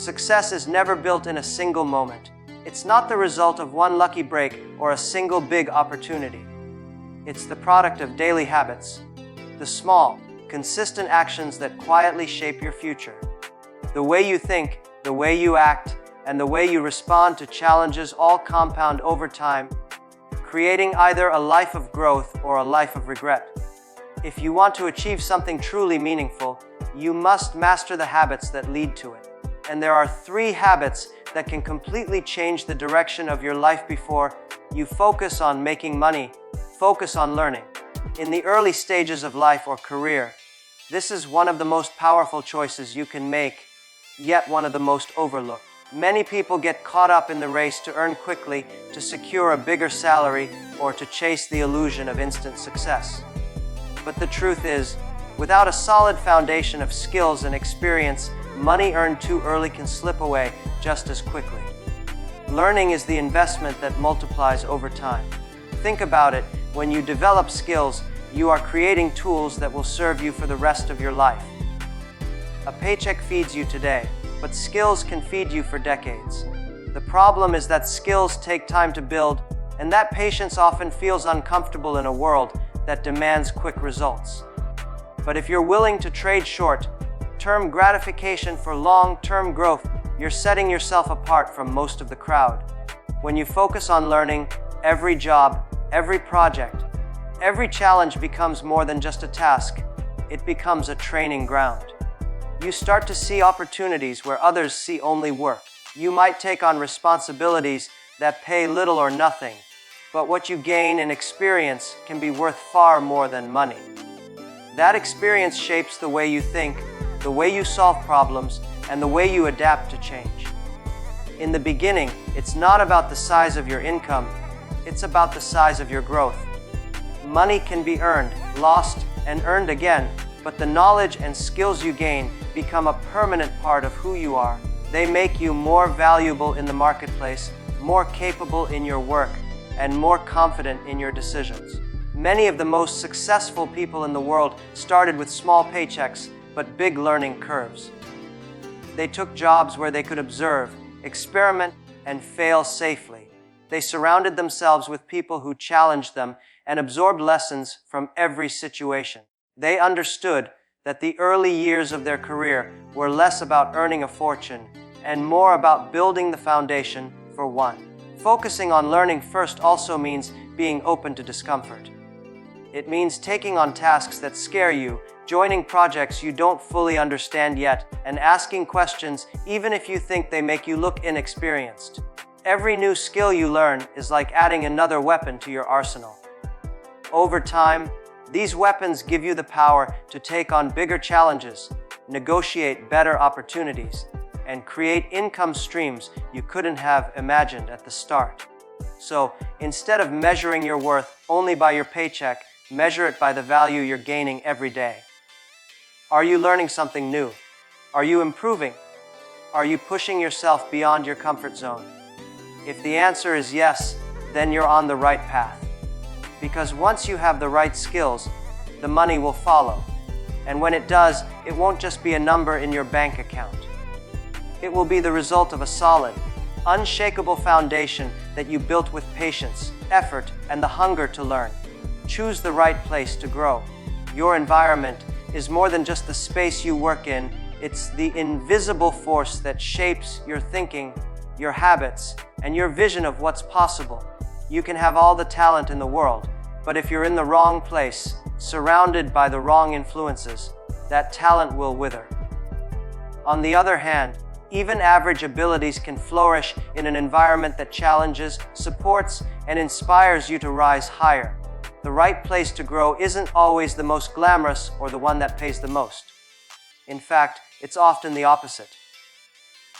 Success is never built in a single moment. It's not the result of one lucky break or a single big opportunity. It's the product of daily habits, the small, consistent actions that quietly shape your future. The way you think, the way you act, and the way you respond to challenges all compound over time, creating either a life of growth or a life of regret. If you want to achieve something truly meaningful, you must master the habits that lead to it. And there are 3 habits that can completely change the direction of your life before you focus on making money. Focus on learning. In the early stages of life or career, this is one of the most powerful choices you can make, yet one of the most overlooked. Many people get caught up in the race to earn quickly, to secure a bigger salary, or to chase the illusion of instant success. But the truth is, without a solid foundation of skills and experience, money earned too early can slip away just as quickly. Learning is the investment that multiplies over time. Think about it, when you develop skills, you are creating tools that will serve you for the rest of your life. A paycheck feeds you today, but skills can feed you for decades. The problem is that skills take time to build, and that patience often feels uncomfortable in a world that demands quick results. But if you're willing to trade short-term gratification for long-term growth, you're setting yourself apart from most of the crowd. When you focus on learning, every job, every project, every challenge becomes more than just a task. It becomes a training ground. You start to see opportunities where others see only work. You might take on responsibilities that pay little or nothing, but what you gain in experience can be worth far more than money. That experience shapes the way you think, the way you solve problems, and the way you adapt to change. In the beginning, it's not about the size of your income, it's about the size of your growth. Money can be earned, lost, and earned again, but the knowledge and skills you gain become a permanent part of who you are. They make you more valuable in the marketplace, more capable in your work, and more confident in your decisions. Many of the most successful people in the world started with small paychecks, but big learning curves. They took jobs where they could observe, experiment, and fail safely. They surrounded themselves with people who challenged them and absorbed lessons from every situation. They understood that the early years of their career were less about earning a fortune and more about building the foundation for one. Focusing on learning first also means being open to discomfort. It means taking on tasks that scare you, joining projects you don't fully understand yet, and asking questions even if you think they make you look inexperienced. Every new skill you learn is like adding another weapon to your arsenal. Over time, these weapons give you the power to take on bigger challenges, negotiate better opportunities, and create income streams you couldn't have imagined at the start. So, instead of measuring your worth only by your paycheck, measure it by the value you're gaining every day. Are you learning something new? Are you improving? Are you pushing yourself beyond your comfort zone? If the answer is yes, then you're on the right path. Because once you have the right skills, the money will follow. And when it does, it won't just be a number in your bank account. It will be the result of a solid, unshakable foundation that you built with patience, effort, and the hunger to learn. Choose the right place to grow. Your environment is more than just the space you work in. It's the invisible force that shapes your thinking, your habits, and your vision of what's possible. You can have all the talent in the world, but if you're in the wrong place, surrounded by the wrong influences, that talent will wither. On the other hand, even average abilities can flourish in an environment that challenges, supports, and inspires you to rise higher. The right place to grow isn't always the most glamorous or the one that pays the most. In fact, it's often the opposite.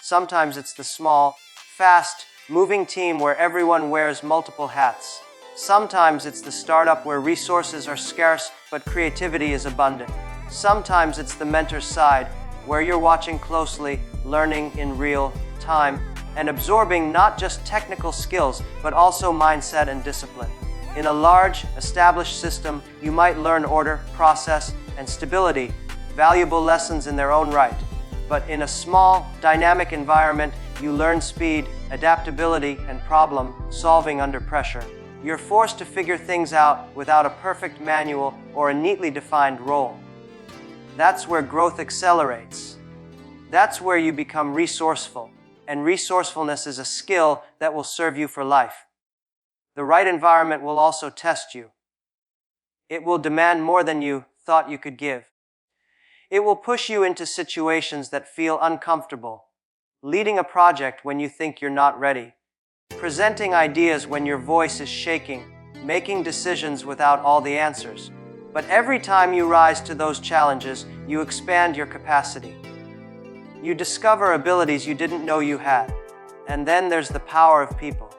Sometimes it's the small, fast, moving team where everyone wears multiple hats. Sometimes it's the startup where resources are scarce but creativity is abundant. Sometimes it's the mentor's side where you're watching closely, learning in real time, and absorbing not just technical skills but also mindset and discipline. In a large, established system, you might learn order, process, and stability, valuable lessons in their own right. But in a small, dynamic environment, you learn speed, adaptability, and problem solving under pressure. You're forced to figure things out without a perfect manual or a neatly defined role. That's where growth accelerates. That's where you become resourceful, and resourcefulness is a skill that will serve you for life. The right environment will also test you. It will demand more than you thought you could give. It will push you into situations that feel uncomfortable, leading a project when you think you're not ready, presenting ideas when your voice is shaking, making decisions without all the answers. But every time you rise to those challenges, you expand your capacity. You discover abilities you didn't know you had. And then there's the power of people.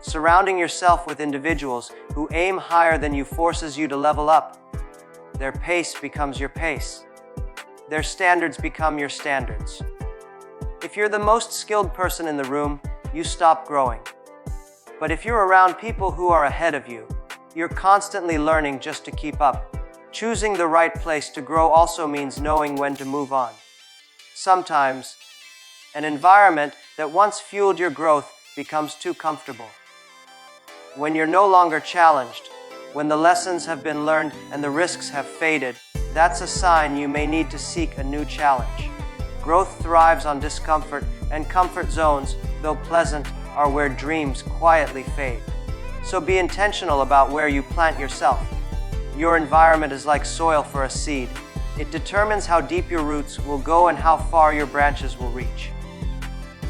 Surrounding yourself with individuals who aim higher than you forces you to level up. Their pace becomes your pace. Their standards become your standards. If you're the most skilled person in the room, you stop growing. But if you're around people who are ahead of you, you're constantly learning just to keep up. Choosing the right place to grow also means knowing when to move on. Sometimes, an environment that once fueled your growth becomes too comfortable. When you're no longer challenged, when the lessons have been learned and the risks have faded, that's a sign you may need to seek a new challenge. Growth thrives on discomfort, and comfort zones, though pleasant, are where dreams quietly fade. So be intentional about where you plant yourself. Your environment is like soil for a seed. It determines how deep your roots will go and how far your branches will reach.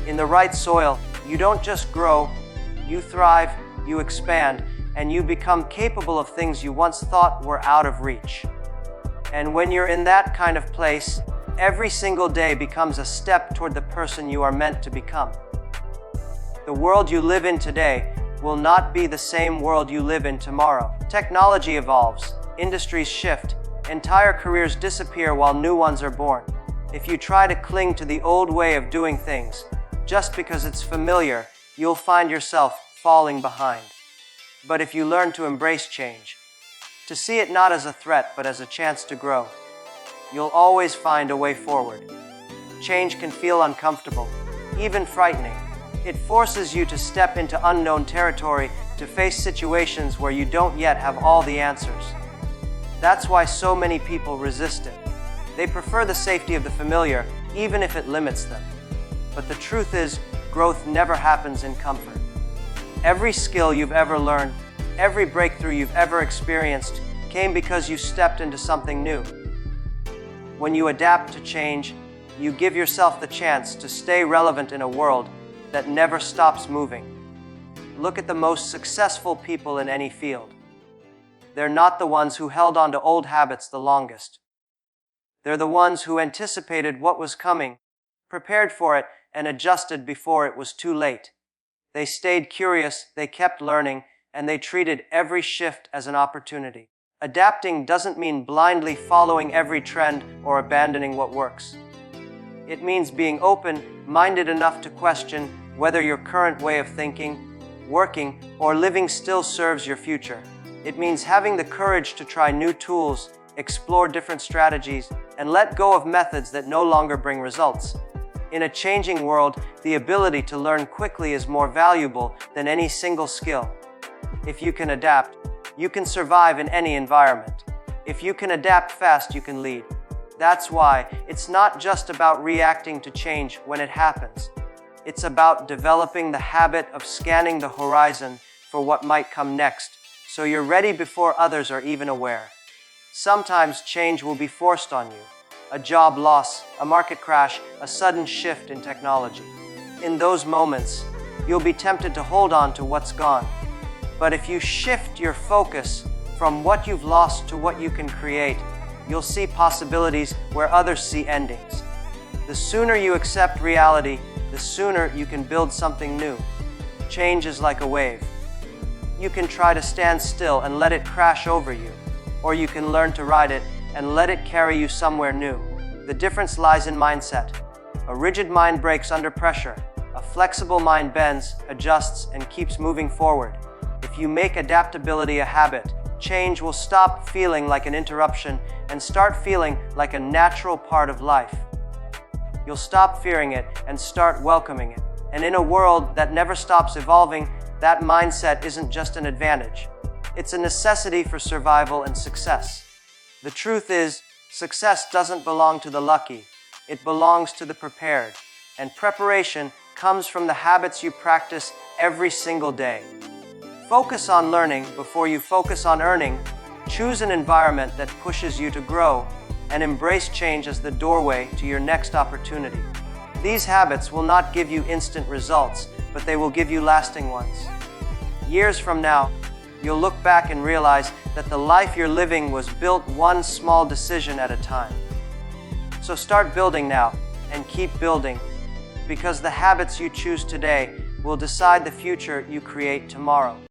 In the right soil, you don't just grow, you thrive, you expand, and you become capable of things you once thought were out of reach. And when you're in that kind of place, every single day becomes a step toward the person you are meant to become. The world you live in today will not be the same world you live in tomorrow. Technology evolves, industries shift, entire careers disappear while new ones are born. If you try to cling to the old way of doing things, just because it's familiar, you'll find yourself falling behind. But if you learn to embrace change, to see it not as a threat but as a chance to grow, you'll always find a way forward. Change can feel uncomfortable, even frightening. It forces you to step into unknown territory, to face situations where you don't yet have all the answers. That's why so many people resist it. They prefer the safety of the familiar, even if it limits them. But the truth is, growth never happens in comfort. Every skill you've ever learned, every breakthrough you've ever experienced, came because you stepped into something new. When you adapt to change, you give yourself the chance to stay relevant in a world that never stops moving. Look at the most successful people in any field. They're not the ones who held on to old habits the longest. They're the ones who anticipated what was coming, prepared for it, and adjusted before it was too late. They stayed curious, they kept learning, and they treated every shift as an opportunity. Adapting doesn't mean blindly following every trend or abandoning what works. It means being open-minded enough to question whether your current way of thinking, working, or living still serves your future. It means having the courage to try new tools, explore different strategies, and let go of methods that no longer bring results. In a changing world, the ability to learn quickly is more valuable than any single skill. If you can adapt, you can survive in any environment. If you can adapt fast, you can lead. That's why it's not just about reacting to change when it happens. It's about developing the habit of scanning the horizon for what might come next, so you're ready before others are even aware. Sometimes change will be forced on you. A job loss, a market crash, a sudden shift in technology. In those moments, you'll be tempted to hold on to what's gone. But if you shift your focus from what you've lost to what you can create, you'll see possibilities where others see endings. The sooner you accept reality, the sooner you can build something new. Change is like a wave. You can try to stand still and let it crash over you, or you can learn to ride it and let it carry you somewhere new. The difference lies in mindset. A rigid mind breaks under pressure. A flexible mind bends, adjusts, and keeps moving forward. If you make adaptability a habit, change will stop feeling like an interruption and start feeling like a natural part of life. you'll stop fearing it and start welcoming it. And in a world that never stops evolving, that mindset isn't just an advantage. It's a necessity for survival and success. The truth is, success doesn't belong to the lucky. It belongs to the prepared. And preparation comes from the habits you practice every single day. Focus on learning before you focus on earning. Choose an environment that pushes you to grow, and embrace change as the doorway to your next opportunity. These habits will not give you instant results, but they will give you lasting ones. Years from now, you'll look back and realize that the life you're living was built one small decision at a time. So start building now, and keep building, because the habits you choose today will decide the future you create tomorrow.